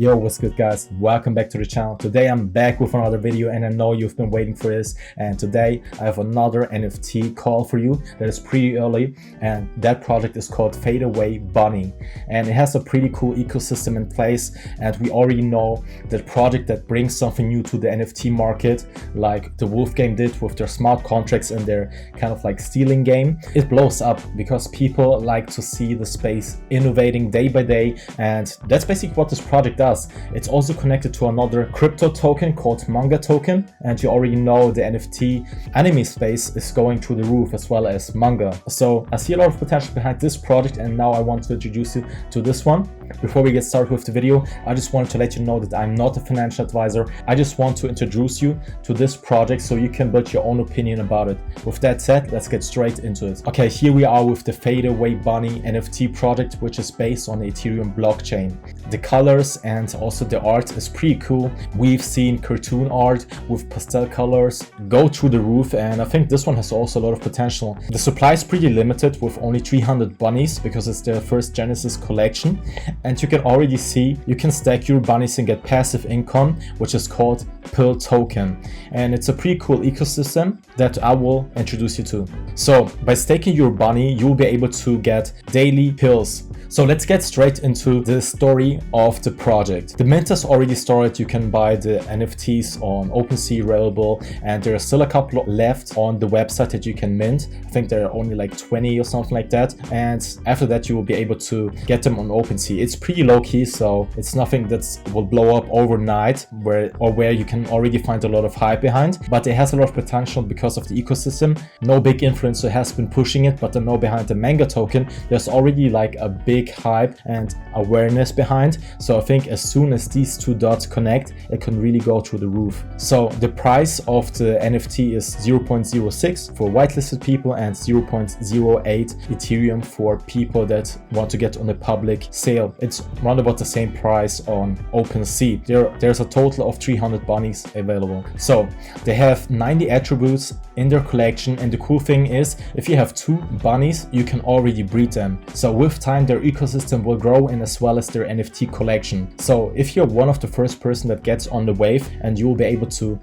Yo, what's good guys? Welcome back to the channel. Today I'm back with another video and I know you've been waiting for this, and today I have another NFT call for you that is pretty early, and that project is called Fade Away Bunny, and it has a pretty cool ecosystem in place, and we already know that project that brings something new to the NFT market, like the Wolf game did with their smart contracts and their kind of like stealing game. It blows up because people like to see the space innovating day by day, and that's basically what this project does. It's also connected to another crypto token called Manga token, and you already know the NFT anime space is going through the roof as well as manga. So I see a lot of potential behind this project, and now I want to introduce you to this one. Before we get started with the video, I just wanted to let you know that I'm not a financial advisor. I just want to introduce you to this project so you can build your own opinion about it. With that said, let's get straight into it. Okay, here we are with the Fade Away Bunny NFT project, which is based on the Ethereum blockchain. The colors and also the art is pretty cool. We've seen cartoon art with pastel colors go through the roof, and I think this one has also a lot of potential. The supply is pretty limited with only 300 bunnies because it's their first Genesis collection. And you can already see you can stack your bunnies and get passive income, which is called Pill Token. And it's a pretty cool ecosystem that I will introduce you to. So by staking your bunny, you'll be able to get daily pills. So let's get straight into the story of the project. The mint has already started. You can buy the NFTs on OpenSea, Railable, and there are still a couple left on the website that you can mint. I think there are only like 20 or something like that. And after that, you will be able to get them on OpenSea. It's pretty low key, so it's nothing that will blow up overnight where you can already find a lot of hype behind. But it has a lot of potential because of the ecosystem. No big influencer has been pushing it, but I know behind the Manga token, there's already like a big hype and awareness behind. So I think as soon as these two dots connect, it can really go through the roof. So the price of the NFT is 0.06 for whitelisted people and 0.08 Ethereum for people that want to get on a public sale. It's around about the same price on OpenSea. There's a total of 300 bunnies available. So they have 90 attributes in their collection, and the cool thing is if you have 2 bunnies, you can already breed them. So with time their ecosystem will grow, and as well as their NFT collection. So if you're one of the first person that gets on the wave, and you will be able to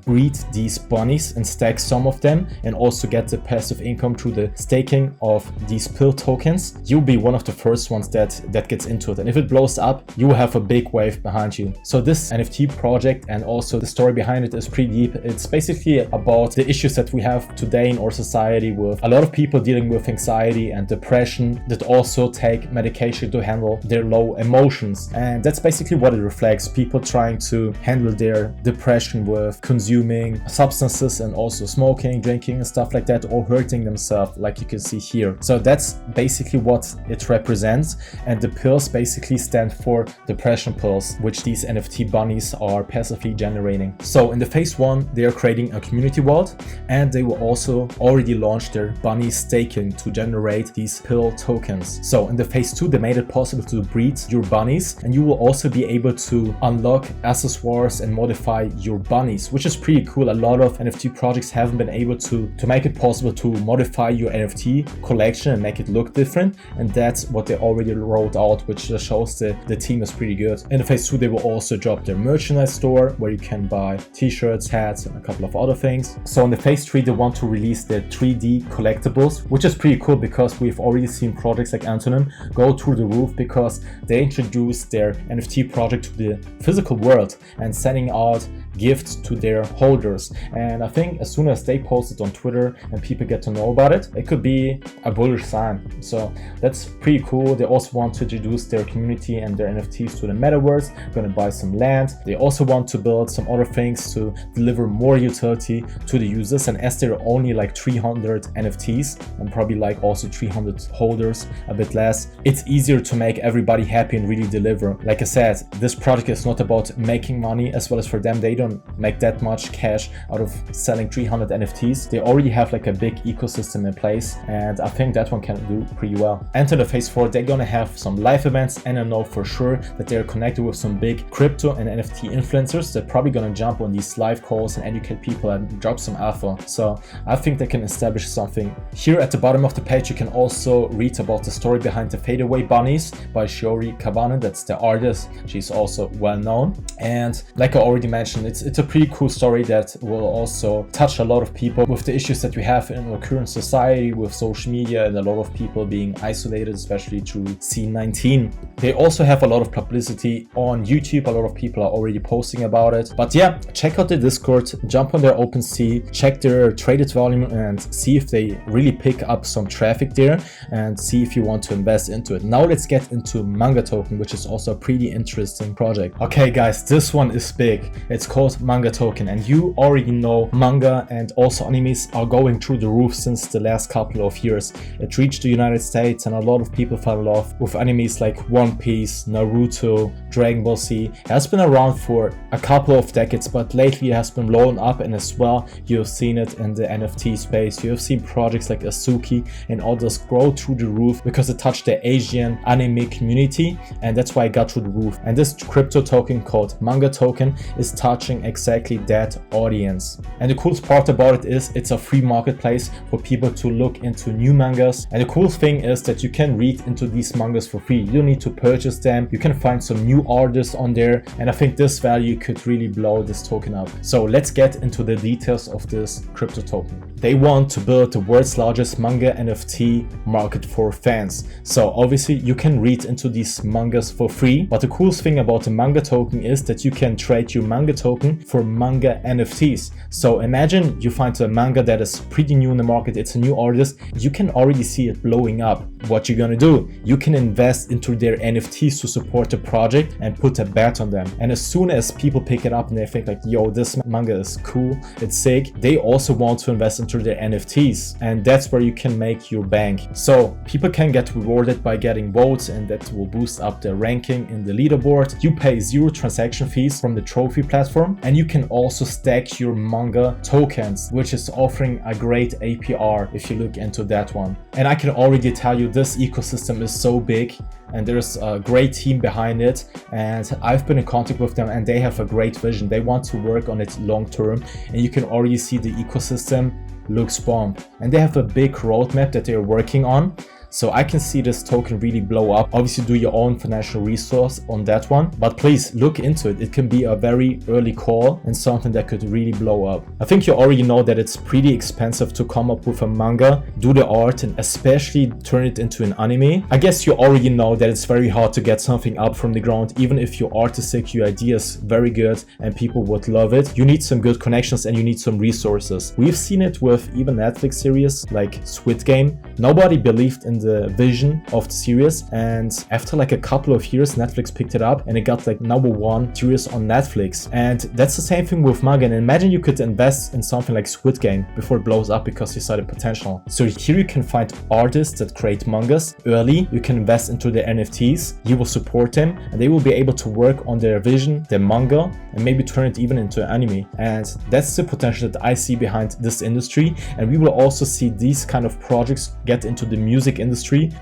breed these bunnies and stack some of them and also get the passive income through the staking of these pill tokens, you'll be one of the first ones that gets into it. And if it blows up, you will have a big wave behind you. So this NFT project and also the story behind it is pretty deep. It's basically about the issues that we have today in our society, with a lot of people dealing with anxiety and depression that also take medication to handle their low emotions. And that's basically what it reflects. People trying to handle their depression with consuming substances and also smoking, drinking and stuff like that, or hurting themselves, like you can see here. So that's basically what it represents. And the pills basically stand for depression pills, which these NFT bunnies are passively generating. So in the phase 1, they are creating a community wallet, and they will also already launch their bunny staking to generate these pill tokens. So in the phase 2, they made it possible to breed your bunnies, and you will also be able to unlock accessories and modify your bunnies, which is pretty cool. A lot of NFT projects haven't been able to make it possible to modify your NFT collection and make it look different, and that's what they already rolled out, which just shows the team is pretty good. In the phase 2, they will also drop their merchandise store where you can buy t-shirts, hats and a couple of other things. So in the phase 3, they want to release their 3D collectibles, which is pretty cool because we've already seen projects like Antonym go through the roof because they introduced their NFT project to the physical world and sending out gifts to their holders. And I think as soon as they post it on Twitter and people get to know about it, it could be a bullish sign. So that's pretty cool. They also want to introduce their community and their NFTs to the metaverse. Gonna buy some land. They also want to build some other things to deliver more utility to the users. And as there are only like 300 NFTs and probably like also 300 holders, a bit less, it's easier to make everybody happy and really deliver. Like I said, this project is not about making money, as well as for them, they don't don't make that much cash out of selling 300 NFTs. They already have like a big ecosystem in place, and I think that one can do pretty well. Enter the phase 4, they're gonna have some live events, and I know for sure that they're connected with some big crypto and NFT influencers. They're probably gonna jump on these live calls and educate people and drop some alpha. So I think they can establish something. Here at the bottom of the page, you can also read about the story behind the Fadeaway Bunnies by Shiori Kabane. That's the artist. She's also well known. And like I already mentioned, it's a pretty cool story that will also touch a lot of people with the issues that we have in our current society with social media and a lot of people being isolated, especially through C19. They also have a lot of publicity on YouTube. A lot of people are already posting about it. But yeah, check out the Discord, jump on their OpenSea, check their traded volume and see if they really pick up some traffic there, and see if you want to invest into it. Now let's get into Manga Token, which is also a pretty interesting project. Okay guys, this one is big. It's called Manga Token, and you already know manga and also animes are going through the roof since the last couple of years. It reached the United States and a lot of people fell in love with animes like One Piece, Naruto, Dragon Ball Z. It has been around for a couple of decades, but lately it has been blown up, and as well you have seen it in the NFT space. You have seen projects like Asuki and others grow through the roof because it touched the Asian anime community, and that's why it got through the roof. And this crypto token called Manga Token is touching exactly that audience. And the coolest part about it is it's a free marketplace for people to look into new mangas. And the cool thing is that you can read into these mangas for free. You don't need to purchase them. You can find some new artists on there, and I think this value could really blow this token up. So let's get into the details of this crypto token. They want to build the world's largest manga NFT market for fans. So obviously you can read into these mangas for free, but the coolest thing about the Manga Token is that you can trade your Manga Token for manga NFTs. So imagine you find a manga that is pretty new in the market, it's a new artist, you can already see it blowing up. What you're gonna do? You can invest into their NFTs to support the project and put a bet on them. And as soon as people pick it up and they think like, yo, this manga is cool, it's sick, they also want to invest into their NFTs, and that's where you can make your bank. So people can get rewarded by getting votes, and that will boost up their ranking in the leaderboard. You pay 0 transaction fees from the trophy platform, and you can also stack your manga tokens, which is offering a great APR if you look into that one. And I can already tell you this ecosystem is so big, and there's a great team behind it, and I've been in contact with them and they have a great vision. They want to work on it long term, and you can already see the ecosystem looks bomb, and they have a big roadmap that they're working on. So I can see this token really blow up. Obviously do your own financial resource on that one, but please look into it. It can be a very early call and something that could really blow up. I think you already know that it's pretty expensive to come up with a manga, do the art, and especially turn it into an anime. I guess you already know that it's very hard to get something up from the ground, even if you're artistic, your idea is very good and people would love it. You need some good connections and you need some resources. We've seen it with even Netflix series like Squid Game. Nobody believed in the vision of the series, and after like a couple of years Netflix picked it up and it got like #1 series on Netflix. And that's the same thing with manga. And imagine you could invest in something like Squid Game before it blows up because you saw the potential. So here you can find artists that create mangas early, you can invest into their NFTs, you will support them, and they will be able to work on their vision, their manga, and maybe turn it even into an anime. And that's the potential that I see behind this industry. And we will also see these kind of projects get into the music industry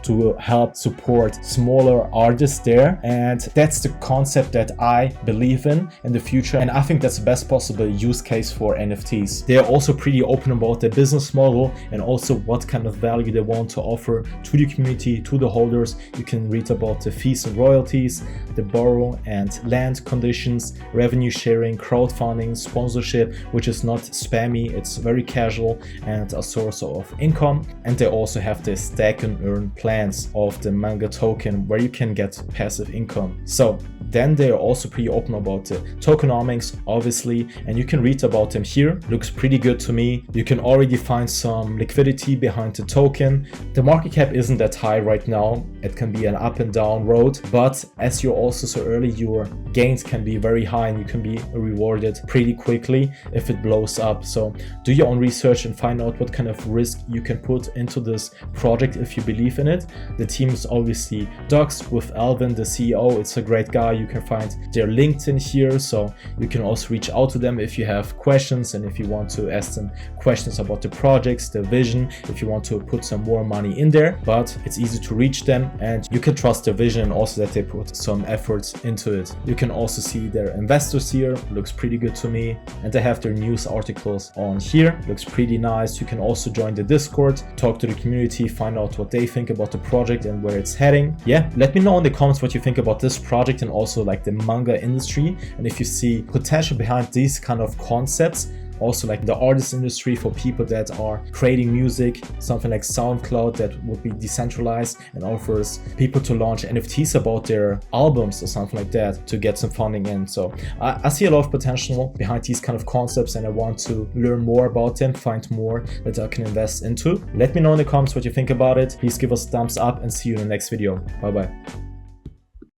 to help support smaller artists there. And that's the concept that I believe in the future, and I think that's the best possible use case for NFTs. They are also pretty open about their business model and also what kind of value they want to offer to the community, to the holders. You can read about the fees and royalties, the borrow and land conditions, revenue sharing, crowdfunding, sponsorship, which is not spammy, it's very casual and a source of income. And they also have the stack and earn plans of the Manga Token where you can get passive income. So then they're also pretty open about the tokenomics, obviously, and you can read about them here. Looks pretty good to me. You can already find some liquidity behind the token. The market cap isn't that high right now. It can be an up and down road, but as you're also so early, your gains can be very high and you can be rewarded pretty quickly if it blows up. So do your own research and find out what kind of risk you can put into this project if you believe in it. The team is obviously doxed with Alvin, the CEO. It's a great guy. You can find their LinkedIn here, so you can also reach out to them if you have questions and if you want to ask them questions about the projects, the vision, if you want to put some more money in there. But it's easy to reach them and you can trust their vision and also that they put some efforts into it. You can also see their investors here, looks pretty good to me, and they have their news articles on here, looks pretty nice. You can also join the Discord, talk to the community, find out what they think about the project and where it's heading. Yeah, let me know in the comments what you think about this project and also like the manga industry, and if you see potential behind these kind of concepts. Also like the artist industry for people that are creating music, something like SoundCloud that would be decentralized and offers people to launch NFTs about their albums or something like that to get some funding in. So I see a lot of potential behind these kind of concepts and I want to learn more about them, find more that I can invest into. Let me know in the comments what you think about it. Please give us a thumbs up and see you in the next video. Bye bye.